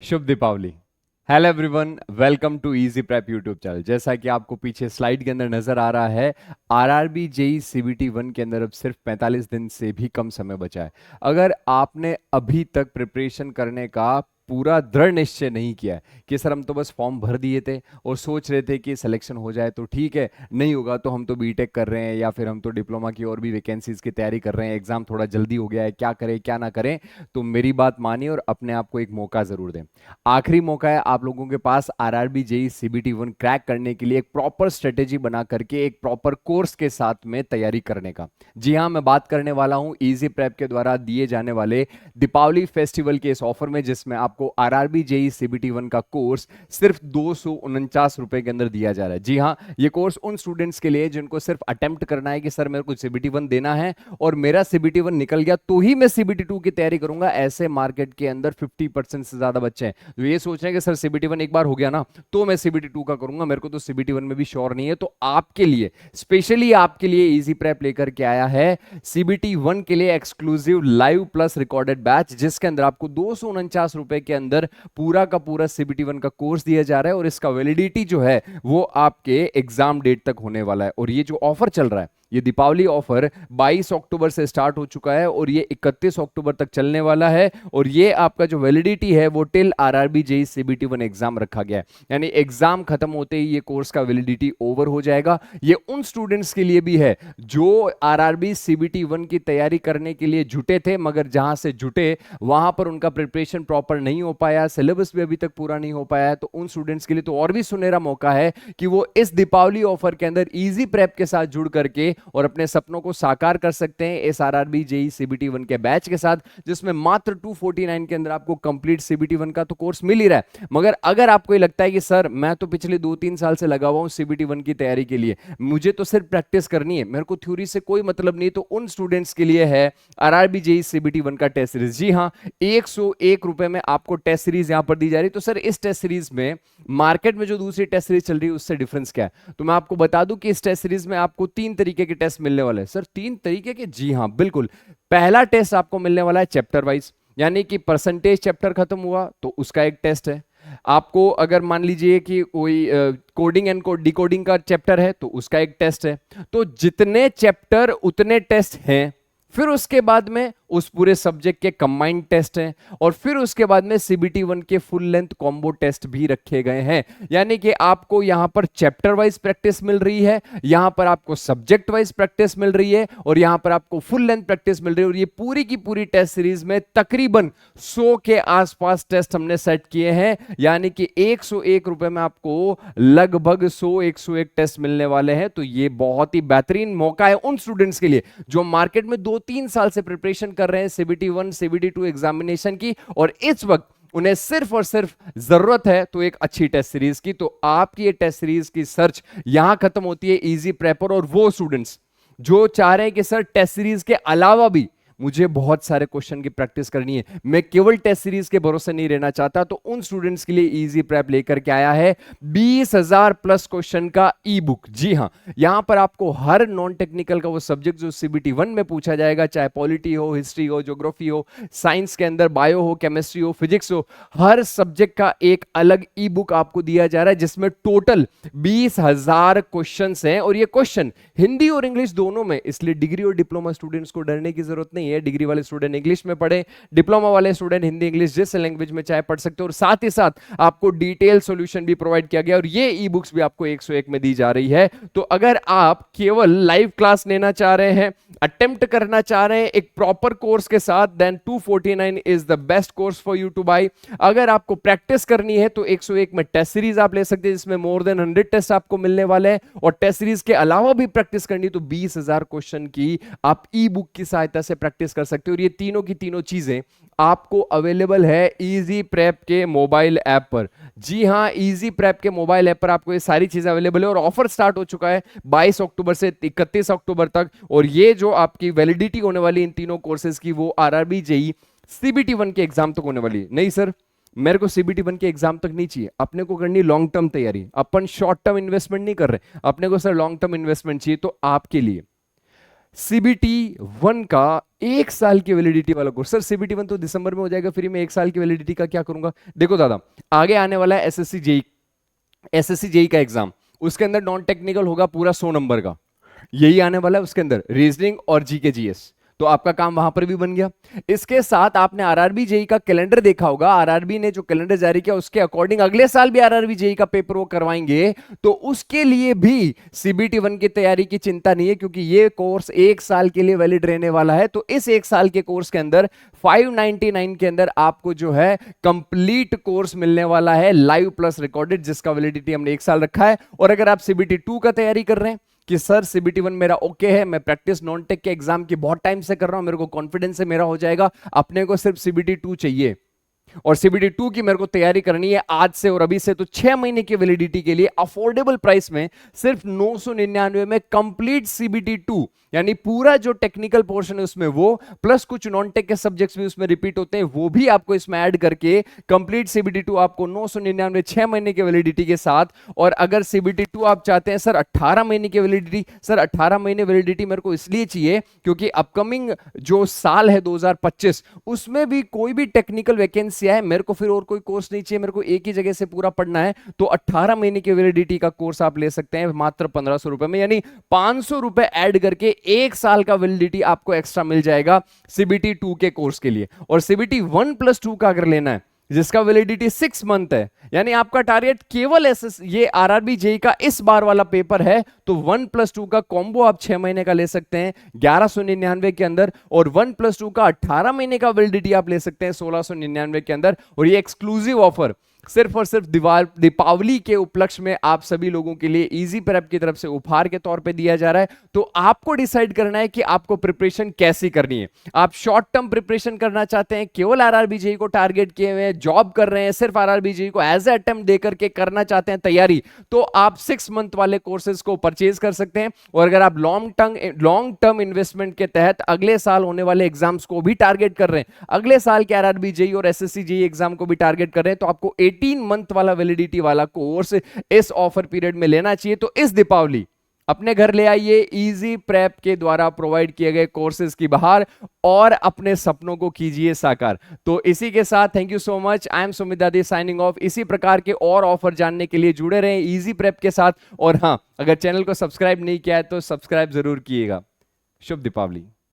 Shubh Deepavali. Hello everyone, welcome to easy prep YouTube channel. जैसा कि आपको पीछे स्लाइड के अंदर नजर आ रहा है, आरआरबी जेई सीबीटी वन के अंदर अब सिर्फ 45 दिन से भी कम समय बचा है। अगर आपने अभी तक प्रिपरेशन करने का पूरा दृढ़ निश्चय नहीं किया है कि सर हम तो बस फॉर्म भर दिए थे और सोच रहे थे कि सिलेक्शन हो जाए तो ठीक है, नहीं होगा तो हम तो बीटेक कर रहे हैं या फिर हम तो डिप्लोमा की और भी वैकेंसीज की तैयारी कर रहे हैं, एग्जाम थोड़ा जल्दी हो गया है, क्या करें क्या ना करें, तो मेरी बात मानिए और अपने आप को एक मौका जरूर दें। आखिरी मौका है आप लोगों के पास RRB JE CBT one crack करने के लिए एक प्रॉपर स्ट्रेटेजी बना करके एक प्रॉपर कोर्स के साथ में तैयारी करने का। जी हां, मैं बात करने वाला हूं इजी प्रेप के द्वारा दिए जाने वाले दीपावली फेस्टिवल के इस ऑफर में, जिसमें आपको आरआरबी जेई सीबीटी वन का कोर्स सिर्फ ₹249 के अंदर दिया जा रहा है। जी हां, ये कोर्स उन स्टूडेंट्स के लिए जिनको सिर्फ अटेम्प्ट करना है कि सर मेरे को सीबीटी वन देना है और मेरा सीबीटी वन निकल गया तो ही मैं सीबीटी टू की तैयारी करूंगा। ऐसे मार्केट के अंदर 50% से ज्यादा बच्चे हैं जो ये सोच रहे हैं कि सर सीबीटी वन एक बार हो गया ना तो मैं सीबीटी टू का करूंगा, मेरे को तो सीबीटी वन में भी श्योर नहीं है। तो आपके लिए, स्पेशली आपके लिए इजी प्रेप लेकर के आया है सीबीटी वन के लिए exclusive live plus recorded batch, जिसके अंदर आपको ₹249 के अंदर पूरा का पूरा सीबीटी वन का कोर्स दिया जा रहा है और इसका वैलिडिटी जो है वो आपके एग्जाम डेट तक होने वाला है। और ये जो ऑफर चल रहा है, ये दीपावली ऑफर 22 अक्टूबर से स्टार्ट हो चुका है और ये 31 अक्टूबर तक चलने वाला है। और ये आपका जो वैलिडिटी है वो till RRB JE CBT one exam रखा गया है, यानी एग्जाम खत्म होते ही ये कोर्स का वैलिडिटी ओवर हो जाएगा। ये उन स्टूडेंट्स के लिए भी है जो आरआरबी सीबीटी वन की तैयारी करने के लिए जुटे थे, मगर जहां से जुटे वहां पर उनका प्रिपरेशन प्रॉपर नहीं हो पाया, सिलेबस भी अभी तक पूरा नहीं हो पाया है। तो उन स्टूडेंट्स के लिए तो और भी सुनहरा मौका है कि वो इस दीपावली ऑफर के अंदर इजी प्रेप के साथ जुड़ करके और अपने सपनों को साकार कर सकते हैं इस आरआरबी जेई सीबीटी वन के बैच के साथ, जिसमें मात्र 249 के अंदर आपको कंप्लीट सीबीटी वन का तो कोर्स मिल ही रहा है। मगर अगर आपको ये लगता है कि सर मैं तो पिछले 2-3 साल से लगा हुआ हूं सीबीटी वन की तैयारी के लिए, मुझे तो सिर्फ प्रैक्टिस करनी है, मेरे को थ्योरी से कोई मतलब नहीं, तो उन स्टूडेंट्स के लिए है आरआरबी जेई सीबीटी वन का टेस्ट सीरीज। जी हाँ, ₹101 में आपको टेस्ट सीरीज यहां पर दी जा रही है। तो सर इस टेस्ट सीरीज में मार्केट में जो दूसरी टेस्ट सीरीज चल रही है उससे डिफरेंस क्या है? तो मैं आपको बता दूं कि इस टेस्ट सीरीज में आपको 3 तरीके के टेस्ट मिलने वाले हैं। सर 3 तरीके के? जी हाँ बिल्कुल। पहला टेस्ट आपको मिलने वाला है चैप्टर वाइज, यानी कि परसेंटेज चैप्टर खत्म हुआ तो उसका एक टेस्ट है। आपको अगर मान लीजिए कि कोई कोडिंग एंड डिकोडिंग का चैप्टर है तो उसका एक टेस्ट है। तो जितने चैप्टर उतने टेस्ट हैं। फिर उसके बाद में उस पूरे सब्जेक्ट के कंबाइंड टेस्ट हैं और फिर उसके बाद में सीबीटी वन के फुल लेंथ कॉम्बो टेस्ट भी रखे गए हैं। यानी कि आपको यहां पर चैप्टर वाइज प्रैक्टिस मिल रही है, यहां पर आपको सब्जेक्ट वाइज प्रैक्टिस मिल रही है और यहां पर आपको फुल लेंथ प्रैक्टिस मिल रही है। और ये पूरी की पूरी टेस्ट सीरीज में तकरीबन 100 के आसपास टेस्ट हमने सेट किए हैं, यानी कि ₹101 में आपको लगभग 101 टेस्ट मिलने वाले हैं। तो ये बहुत ही बेहतरीन मौका है उन स्टूडेंट्स के लिए जो मार्केट में 2-3 साल से प्रिपरेशन कर रहे हैं CBT one CBT two examination की, और इस वक्त उन्हें सिर्फ और सिर्फ जरूरत है तो एक अच्छी टेस्ट सीरीज की। तो आपकी ये टेस्ट सीरीज की सर्च यहां खत्म होती है इजी प्रेपर। और वो स्टूडेंट्स जो चाह रहे हैं कि सर टेस्ट सीरीज के अलावा भी मुझे बहुत सारे क्वेश्चन की प्रैक्टिस करनी है, मैं केवल टेस्ट सीरीज के भरोसे नहीं रहना चाहता, तो उन स्टूडेंट्स के लिए इजी प्रेप लेकर के आया है 20,000 प्लस क्वेश्चन का ई बुक। जी हां, यहां पर आपको हर नॉन टेक्निकल का वो सब्जेक्ट जो सीबीटी वन में पूछा जाएगा, चाहे पॉलिटी हो, हिस्ट्री हो, ज्योग्राफी हो, साइंस के अंदर बायो हो, केमिस्ट्री हो, फिजिक्स हो, हर सब्जेक्ट का एक अलग ई बुक आपको दिया जा रहा है, जिसमें टोटल 20,000 क्वेश्चन हैं। और ये क्वेश्चन हिंदी और इंग्लिश दोनों में, इसलिए डिग्री और डिप्लोमा स्टूडेंट्स को डरने की जरूरत नहीं है। डिग्री वाले स्टूडेंट इंग्लिश में पढ़े, डिप्लोमा वाले स्टूडेंट हिंदी इंग्लिश जिस लैंग्वेज में चाहे पढ़ सकते हो। और साथ ही साथ आपको डिटेल सॉल्यूशन भी प्रोवाइड किया गया और ये ई बुक्स भी आपको 101 में दी जा रही है। तो अगर आप केवल लाइव क्लास लेना चाह रहे हैं, अटेम्प्ट करना चाह रहे हैं एक प्रॉपर कोर्स के साथ, then 249 is the best course for you to buy. अगर आपको प्रैक्टिस करनी है तो 101 में टेस्ट सीरीज आप ले सकते हैं, जिसमें मोर देन 100 टेस्ट आपको मिलने वाले हैं। और टेस्ट सीरीज के अलावा भी प्रैक्टिस करनी तो 20,000 क्वेश्चन की आप ई बुक की सहायता से प्रैक्टिस कर सकते हो। और ये तीनों की तीनों चीजें आपको अवेलेबल है इजी प्रेप के मोबाइल ऐप पर। जी हां, इजी प्रेप के मोबाइल ऐप पर आपको ये सारी चीजें अवेलेबल है और ऑफर स्टार्ट हो चुका है 22 अक्टूबर से 31 अक्टूबर तक। और ये जो आपकी वैलिडिटी होने वाली इन तीनों कोर्सेज की, वो आरआरबी जेई सीबीटी वन के एग्जाम तक होने वाली। नहीं सर, मेरे को सीबीटी वन के एग्जाम तक नहीं चाहिए, अपने को करनी लॉन्ग टर्म तैयारी, अपन शॉर्ट टर्म इन्वेस्टमेंट नहीं कर रहे, अपने को सर लॉन्ग टर्म इन्वेस्टमेंट चाहिए। तो आपके लिए सीबीटी 1 का 1 साल की वैलिडिटी वाला कोर्स। सर सीबीटी 1 तो दिसंबर में हो जाएगा फ्री में, 1 साल की वैलिडिटी का क्या करूंगा? देखो दादा, आगे आने वाला है एसएससी जेई, एसएससी जेई का एग्जाम, उसके अंदर नॉन टेक्निकल होगा पूरा 100 नंबर का, यही आने वाला है उसके अंदर, रीजनिंग और जीके जीएस, तो आपका काम वहां पर भी बन गया। इसके साथ आपने आरआरबी जेई का कैलेंडर देखा होगा, आरआरबी ने जो कैलेंडर जारी किया उसके अकॉर्डिंग अगले साल भी आरआरबी जेई का पेपर वो करवाएंगे, तो उसके लिए भी सीबीटी 1 की तैयारी की चिंता नहीं है, क्योंकि ये कोर्स 1 साल के लिए वैलिड रहने वाला है। तो इस 1 साल के कोर्स के अंदर 599 के अंदर आपको जो है कंप्लीट कोर्स मिलने वाला है, लाइव प्लस रिकॉर्डेड, जिसका वैलिडिटी हमने 1 साल रखा है। और अगर आप सीबीटी 2 का तैयारी कर रहे हैं कि सर सीबीटी 1 मेरा ओके है, मैं प्रैक्टिस नॉन टेक के एग्जाम की बहुत टाइम से कर रहा हूं, मेरे को कॉन्फिडेंस है मेरा हो जाएगा, अपने को सिर्फ सीबीटी 2 चाहिए और सीबीटी 2 की मेरे को तैयारी करनी है आज से और अभी से, तो 6 महीने की वैलिडिटी के लिए अफोर्डेबल प्राइस में सिर्फ 999 में कंप्लीट सीबीटी 2, यानी पूरा जो टेक्निकल पोर्शन है उसमें वो, प्लस कुछ नॉन टेक के सब्जेक्ट्स भी उसमें रिपीट होते हैं, वो भी आपको इसमें ऐड करके कंप्लीट सीबीटी 2 आपको 999 6 महीने की वैलिडिटी के साथ। और अगर सीबीटी 2 आप चाहते हैं सर 18 महीने की वैलिडिटी, सर 18 महीने वैलिडिटी मेरे को इसलिए चाहिए क्योंकि अपकमिंग जो साल है 2025 उसमें भी कोई भी टेक्निकल वैकेंसी है, मेरे को फिर और कोई कोर्स नहीं चाहिए, मेरे को एक ही जगह से पूरा पढ़ना है, तो 18 महीने की वैलिडिटी का कोर्स आप ले सकते हैं मात्र 1500 रुपए में, यानी 500 रुपए ऐड करके 1 साल का वैलिडिटी आपको एक्स्ट्रा मिल जाएगा सीबीटी 2 के कोर्स के लिए। और सीबीटी 1+2 का अगर लेना है जिसका वैलिडिटी 6 मंथ है, यानी आपका टारगेट केवल ये आरआरबी जेई का इस बार वाला पेपर है, तो 1+2 का कॉम्बो आप 6 महीने का ले सकते हैं 1199 के अंदर, और 1+2 का 18 महीने का वैलिडिटी आप ले सकते हैं 1699 के अंदर। और ये एक्सक्लूसिव ऑफर सिर्फ और सिर्फ दीपावली के उपलक्ष्य में आप सभी लोगों के लिए इजी प्रेप की तरफ से उपहार के तौर पे दिया जा रहा है। तो आपको डिसाइड करना है कि आपको प्रिपरेशन कैसी करनी है। आप शॉर्ट टर्म प्रिपरेशन करना चाहते हैं, केवल आरआरबी जेई को टारगेट किए हुए हैं, जॉब कर रहे हैं, सिर्फ आरआरबी जेई को एज ए अटेम्प्ट देकर के करना चाहते हैं तैयारी, तो आप 6 मंथ वाले कोर्सेज को परचेज कर सकते हैं। और अगर आप लॉन्ग टर्म इन्वेस्टमेंट के तहत अगले साल होने वाले एग्जाम्स को भी टारगेट कर रहे हैं, अगले साल के आरआरबी जेई और एसएससी जेई एग्जाम को भी टारगेट कर रहे हैं, तो आपको 18 मंथ वाला वैलिडिटी वाला कोर्स इस ऑफर पीरियड में लेना चाहिए। तो इस दीपावली अपने घर ले आइए इजी प्रेप के द्वारा प्रोवाइड किए गए कोर्सेज की बहार और अपने सपनों को कीजिए साकार। तो इसी के साथ thank you so much, I am Sumit दादी साइनिंग ऑफ। इसी प्रकार के और ऑफर जानने के लिए जुड़े रहें इजी प्रेप के साथ। और हां, अगर चैनल को सब्सक्राइब नहीं किया है तो सब्सक्राइब जरूर कीजिएगा। शुभ दीपावली।